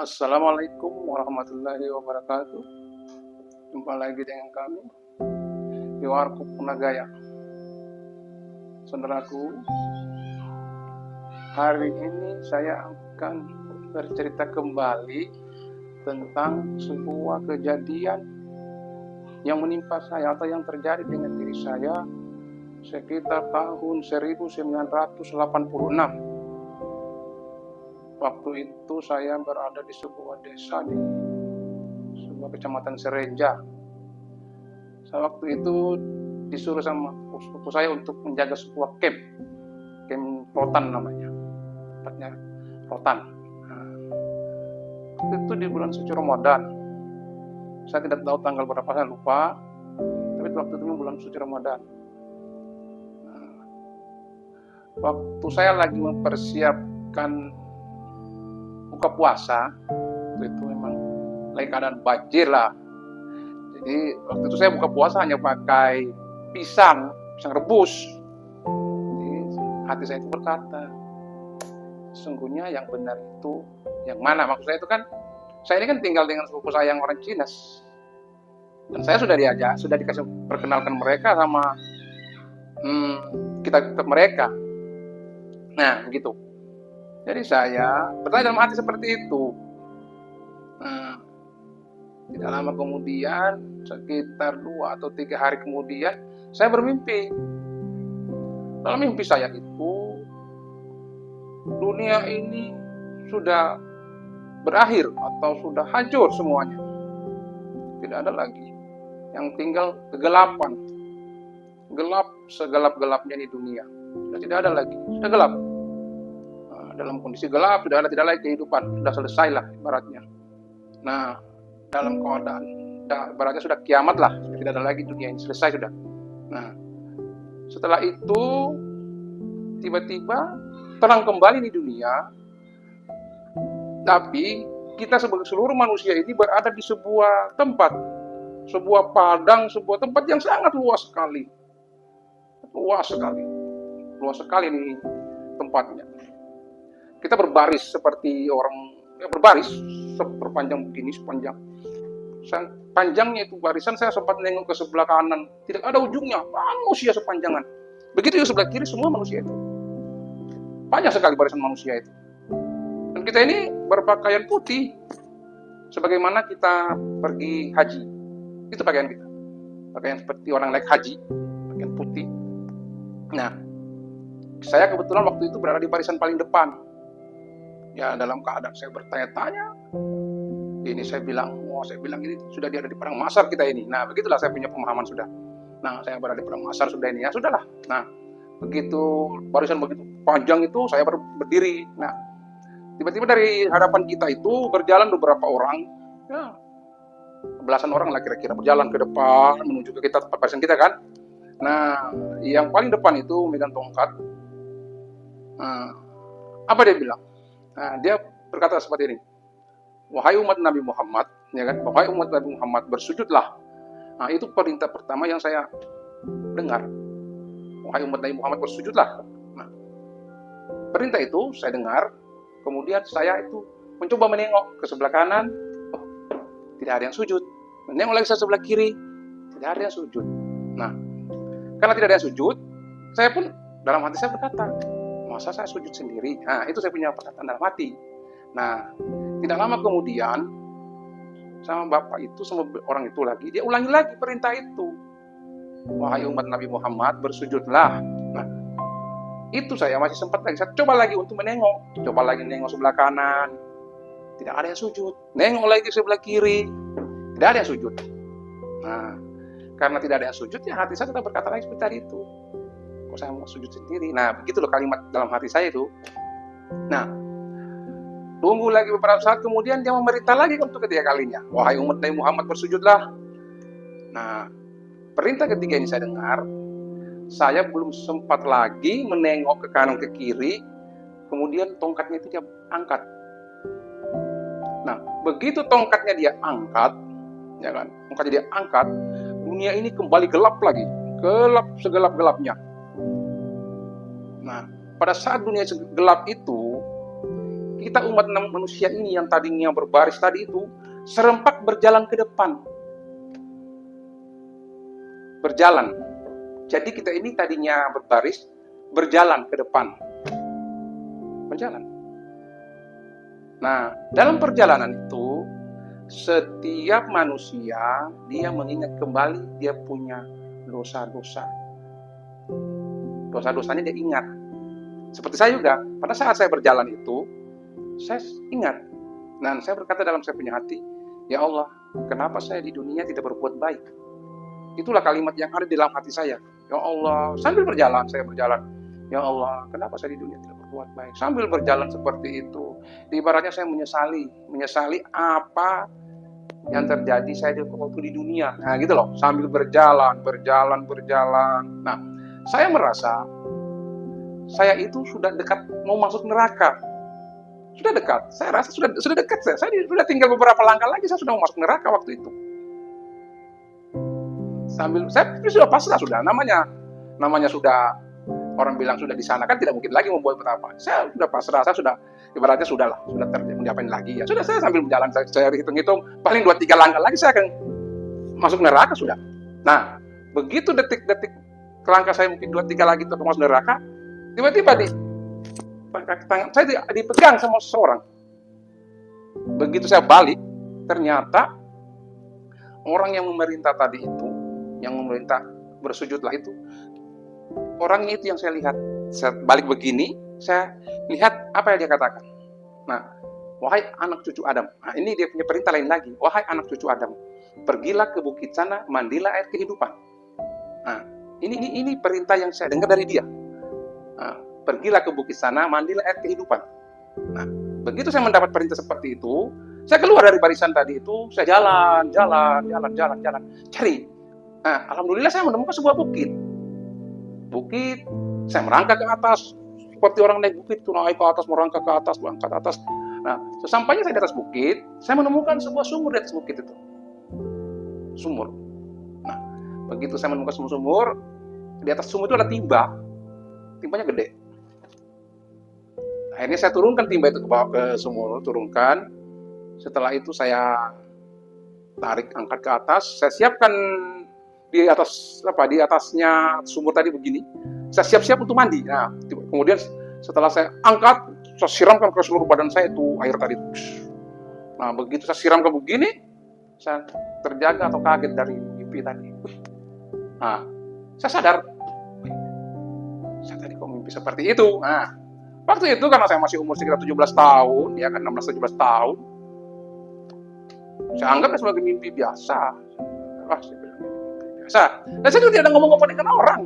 Assalamualaikum warahmatullahi wabarakatuh. Jumpa lagi dengan kami di Warkop Punagaya. Saudaraku, hari ini saya akan bercerita kembali tentang sebuah kejadian yang menimpa saya atau yang terjadi dengan diri saya sekitar tahun 1986. Waktu itu saya berada di sebuah desa di sebuah kecamatan Sereja. Saya waktu itu disuruh sama sepupu saya untuk menjaga sebuah camp rotan namanya, tempatnya rotan. Itu di bulan suci Ramadan. Saya tidak tahu tanggal berapa, saya lupa. Tapi waktu itu bulan suci Ramadan. Waktu saya lagi mempersiapkan buka puasa, itu memang lagi keadaan banjir lah. Jadi waktu itu saya buka puasa hanya pakai pisang rebus. Jadi hati saya itu berkata, sesungguhnya yang benar itu yang mana? Maksud saya itu kan, saya ini kan tinggal dengan sepupu saya yang orang Cina, dan saya sudah dikasih perkenalkan mereka sama kita mereka. Nah begitu. Jadi saya bertanya dalam hati seperti itu. Tidak lama kemudian, sekitar 2 atau 3 hari kemudian, saya bermimpi. Dalam mimpi saya itu, dunia ini sudah berakhir atau sudah hancur semuanya. Tidak ada lagi. Yang tinggal kegelapan. Gelap segelap-gelapnya di dunia. Sudah tidak ada lagi. Sudah gelap. Dalam kondisi gelap, tidak ada lagi kehidupan, sudah selesai lah ibaratnya. Nah, dalam keadaan ibaratnya sudah kiamat lah, sudah tidak ada lagi dunia ini, selesai sudah. Nah, setelah itu tiba-tiba terang kembali di dunia, tapi kita sebagai seluruh manusia ini berada di sebuah tempat, sebuah padang, sebuah tempat yang sangat luas sekali nih tempatnya. Kita berbaris seperti orang berbaris sepanjang begini, panjangnya itu barisan. Saya sempat nengok ke sebelah kanan, tidak ada ujungnya, manusia sepanjangan. Begitu juga sebelah kiri, semua manusia itu. Banyak sekali barisan manusia itu. Dan kita ini berpakaian putih, sebagaimana kita pergi haji. Itu pakaian kita, pakaian seperti orang naik haji, pakaian putih. Nah, saya kebetulan waktu itu berada di barisan paling depan. Ya, dalam keadaan saya bertanya-tanya, ini saya bilang ini sudah ada di perang Masar kita ini. Nah, begitulah saya punya pemahaman sudah. Nah, saya berada di perang Masar sudah ini, ya sudahlah. Nah, begitu barisan begitu panjang itu, saya berdiri. Nah, tiba-tiba dari hadapan kita itu berjalan beberapa orang, ya, belasan orang lah kira-kira, berjalan ke depan menuju ke kita, tempat barisan kita kan. Nah, yang paling depan itu megang tongkat. Nah, apa dia bilang? Nah, dia berkata seperti ini, wahai umat Nabi Muhammad, ya kan? Wahai umat Nabi Muhammad, bersujudlah. Nah, itu perintah pertama yang saya dengar. Wahai umat Nabi Muhammad, bersujudlah. Nah, perintah itu saya dengar, kemudian saya itu mencoba menengok ke sebelah kanan, tidak ada yang sujud. Menengok lagi ke sebelah kiri, tidak ada yang sujud. Nah, karena tidak ada yang sujud, saya pun dalam hati saya berkata, masa saya sujud sendiri? Nah, itu saya punya perkataan dalam hati. Nah, tidak lama kemudian sama bapak itu, sama orang itu lagi, dia ulangi lagi perintah itu. Wahai umat Nabi Muhammad, bersujudlah. Nah, itu saya masih sempat lagi, saya coba lagi untuk menengok. Coba lagi nengok sebelah kanan, tidak ada yang sujud. Nengok lagi sebelah kiri, tidak ada yang sujud. Nah, karena tidak ada yang sujud, ya hati saya tetap berkata lagi seperti tadi itu. Kok saya mau sujud sendiri? Nah, begitu loh kalimat dalam hati saya itu. Nah, tunggu lagi beberapa saat kemudian dia memerintah lagi untuk ketiga kalinya. Wahai umat Nabi Muhammad, bersujudlah. Nah, perintah ketiga ini saya dengar, saya belum sempat lagi menengok ke kanan ke kiri, kemudian tongkatnya itu dia angkat. Nah, begitu tongkatnya dia angkat, ya kan? Tongkatnya dia angkat, dunia ini kembali gelap lagi, gelap segelap-gelapnya. Nah, pada saat dunia gelap itu, kita umat manusia ini yang tadinya berbaris tadi itu serempak berjalan ke depan. Berjalan. Jadi kita ini tadinya berbaris, berjalan ke depan. Berjalan. Nah, dalam perjalanan itu, setiap manusia, dia mengingat kembali dia punya dosa-dosa. Dosa-dosanya dia ingat. Seperti saya juga, pada saat saya berjalan itu, saya ingat. Dan saya berkata dalam saya punya hati, ya Allah, kenapa saya di dunia tidak berbuat baik? Itulah kalimat yang ada di dalam hati saya. Ya Allah, sambil berjalan, saya berjalan. Ya Allah, kenapa saya di dunia tidak berbuat baik? Sambil berjalan seperti itu, ibaratnya saya menyesali apa yang terjadi saya waktu di dunia. Nah, gitu loh, sambil berjalan. Nah, saya merasa saya itu sudah dekat mau masuk neraka. Sudah dekat. Saya rasa sudah dekat saya. Saya sudah tinggal beberapa langkah lagi, saya sudah mau masuk neraka waktu itu. Sambil saya sudah pasrah sudah, namanya sudah orang bilang sudah di sana kan tidak mungkin lagi membuat apa. Saya sudah pasrah, saya sudah ibaratnya sudah diapain lagi ya. Sudah saya sambil berjalan saya hitung-hitung paling 2-3 langkah lagi saya akan masuk neraka sudah. Nah, begitu detik-detik langkah saya mungkin 2-3 lagi untuk masuk neraka, tiba-tiba tangan saya dipegang sama seseorang. Begitu saya balik, ternyata orang yang memerintah tadi itu, yang memerintah bersujudlah itu, orangnya itu yang saya lihat. Saya balik begini, saya lihat apa yang dia katakan. Nah, wahai anak cucu Adam. Nah, ini dia punya perintah lain lagi. Wahai anak cucu Adam, pergilah ke bukit sana, mandilah air kehidupan. Nah, ini perintah yang saya dengar dari dia. Nah, pergilah ke bukit sana, mandilah air kehidupan. Nah, begitu saya mendapat perintah seperti itu, saya keluar dari barisan tadi itu, saya jalan, cari. Nah, alhamdulillah saya menemukan sebuah bukit. Saya merangkak ke atas, seperti orang naik bukit, naik ke atas, merangkak ke atas, berangkat ke atas. Nah, sesampainya saya di atas bukit, saya menemukan sebuah sumur di atas bukit itu. Sumur. Nah, begitu saya menemukan sumur, di atas sumur itu ada timba. Timbanya gede. Akhirnya saya turunkan timba itu ke bawah ke sumur, turunkan. Setelah itu saya tarik, angkat ke atas, saya siapkan di atasnya sumur tadi begini. Saya siap-siap untuk mandi. Nah, kemudian setelah saya angkat, saya siramkan ke seluruh badan saya itu air tadi. Nah, begitu saya siramkan begini, saya terjaga atau kaget dari mimpi tadi. Nah, saya sadar, saya tadi kok mimpi seperti itu. Nah, waktu itu karena saya masih umur sekitar 17 tahun, ya kan 16-17 tahun, saya anggapnya sebagai mimpi biasa. Saya bilang mimpi biasa. Dan saya juga tidak ngomong-ngomong dengan orang.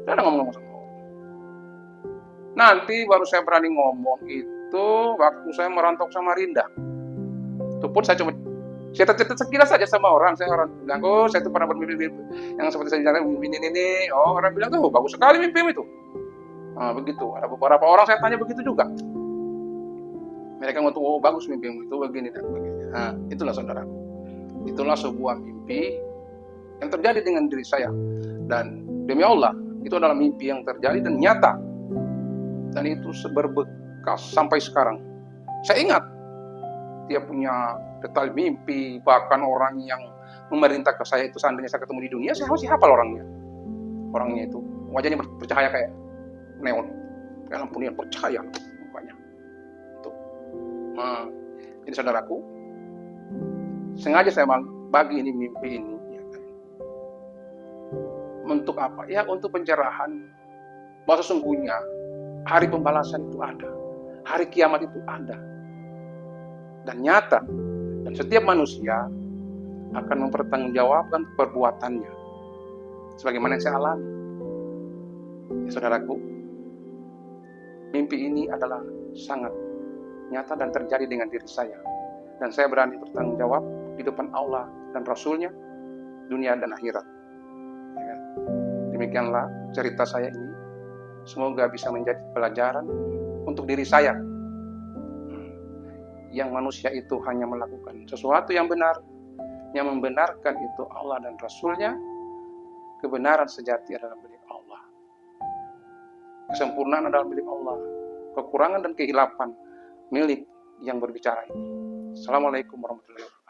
Saya ada ngomong-ngomong sama orang. Nanti baru saya berani ngomong itu waktu saya merantau ke Samarinda. Itu pun saya cuma cerita sekilas saja sama orang. Orang bilang, oh saya itu pernah bermimpi yang seperti saya bilang, mimpi ini. Oh, orang bilang, tuh bagus sekali mimpimu itu. Nah, begitu. Ada beberapa orang saya tanya begitu juga. Mereka ngomong, oh bagus mimpimu itu begini dan begini. Nah, itulah saudara. Itulah sebuah mimpi yang terjadi dengan diri saya. Dan demi Allah, itu adalah mimpi yang terjadi dan nyata. Dan itu berbekas sampai sekarang. Saya ingat, dia punya detail mimpi, bahkan orang yang memerintah ke saya itu seandainya saya ketemu di dunia, saya masih hafal orangnya. Orangnya itu, wajahnya bercahaya kayak neon, kayak lampu neon bercahaya mukanya. Nah, jadi saudaraku, sengaja saya bagi ini mimpi ini. Ya kan? Untuk apa? Ya untuk pencerahan bahwa sesungguhnya hari pembalasan itu ada, hari kiamat itu ada dan nyata, dan setiap manusia akan mempertanggungjawabkan perbuatannya sebagaimana yang saya alami. Ya, saudaraku, mimpi ini adalah sangat nyata dan terjadi dengan diri saya, dan saya berani bertanggung jawab di depan Allah dan Rasulnya, dunia dan akhirat. Ya, demikianlah cerita saya ini. Semoga bisa menjadi pelajaran untuk diri saya. Yang manusia itu hanya melakukan sesuatu yang benar, yang membenarkan itu Allah dan Rasulnya. Kebenaran sejati adalah milik Allah. Kesempurnaan adalah milik Allah. Kekurangan dan kehilapan milik yang berbicara ini. Assalamualaikum warahmatullahi wabarakatuh.